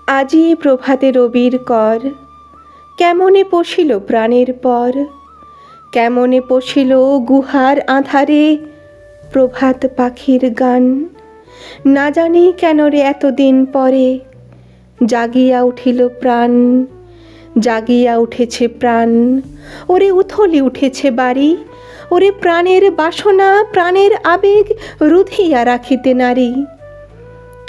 আজি প্রভাতে রবির কর, কেমনে পশিল প্রাণের পর, কেমনে পশিল গুহার আঁধারে প্রভাত পাখির গান। না জানি কেন রে এতদিন পরে জাগিয়া উঠিল প্রাণ, জাগিয়া উঠেছে প্রাণ। ওরে উথলি উঠেছে বাড়ি, ওরে প্রাণের বাসনা প্রাণের আবেগ রুধিয়া রাখিতে নারী।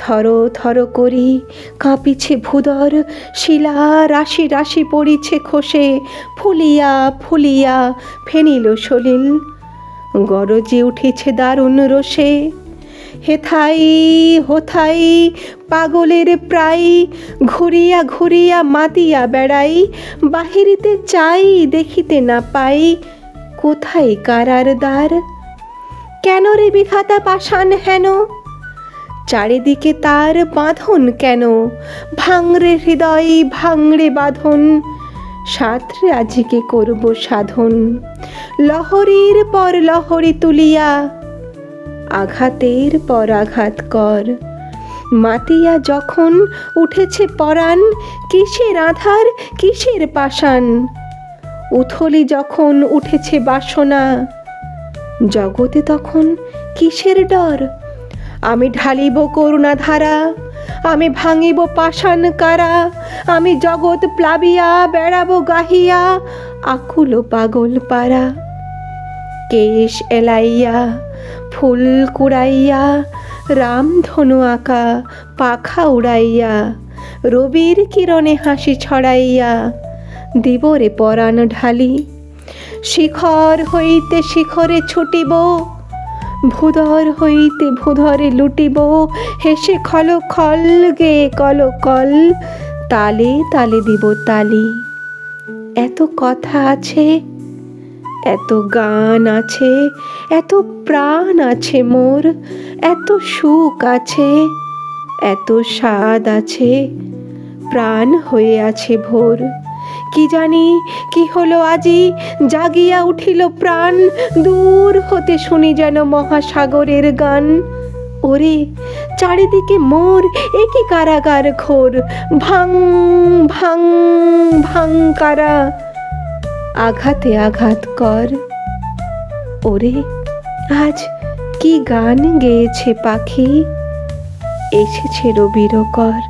থর থর করি কাঁপিছে ভূদর, শিলা রাশি রাশি পড়িছে খসে, ফুলিয়া ফুলিয়া ফেনিল সলিল। গরজে উঠেছে দারুণ রোষে, হেথাই হোথাই পাগলের প্রায়, ঘুরিয়া ঘুরিয়া মাতিয়া বেড়াই। বাহিরিতে চাই দেখিতে না পাই, কোথায় কারার দ্বার। কেন রে বিধাতা পাষাণ হেন, চারিদিকে তার বাঁধন কেন। ভাঙরে হৃদয় ভাঙরে বাঁধন, সাঁতরে আজিকে করব সাধন। লহরীর পর লহরী তুলিয়া, আঘাতের পর আঘাত কর। মাতিয়া যখন উঠেছে পরাণ, কিসের আধার কিসের পাষাণ। উথলি যখন উঠেছে বাসনা, জগতে তখন কিসের ডর। আমি ঢালিব করুণা ধারা, আমি ভাঙিব পাষাণ কারা। আমি জগৎ প্লাবিয়া বেড়াবো গাহিয়া, আকুল পাগল পারা। কেশ এলাইয়া ফুল কুড়াইয়া, রামধনু আঁকা পাখা উড়াইয়া, রবির কিরণে হাসি ছড়াইয়া দিবরে পরাণ ঢালি। শিখর হইতে শিখরে ছুটিব, ভূধর হইতে ভূধরে লুটিব। হেসে খল খল গে কল কল, তালে তালে দিব তালি। এত কথা আছে, এত গান আছে, এত প্রাণ আছে মোর। এত সুখ আছে, এত স্বাদ আছে, প্রাণ হয়ে আছে ভোর। কি জানি কি হলো আজি, জাগিয়া উঠিল প্রাণ। দূর হতে শুনি যেন মহাসাগরের গান। ওরে চারিদিকে মোর একই কারাগার ঘোর। ভাং ভাং ভাং কারা, আঘাতে আঘাত কর। ওরে আজ কি গান গেয়েছে পাখি, এসেছে রবির কর।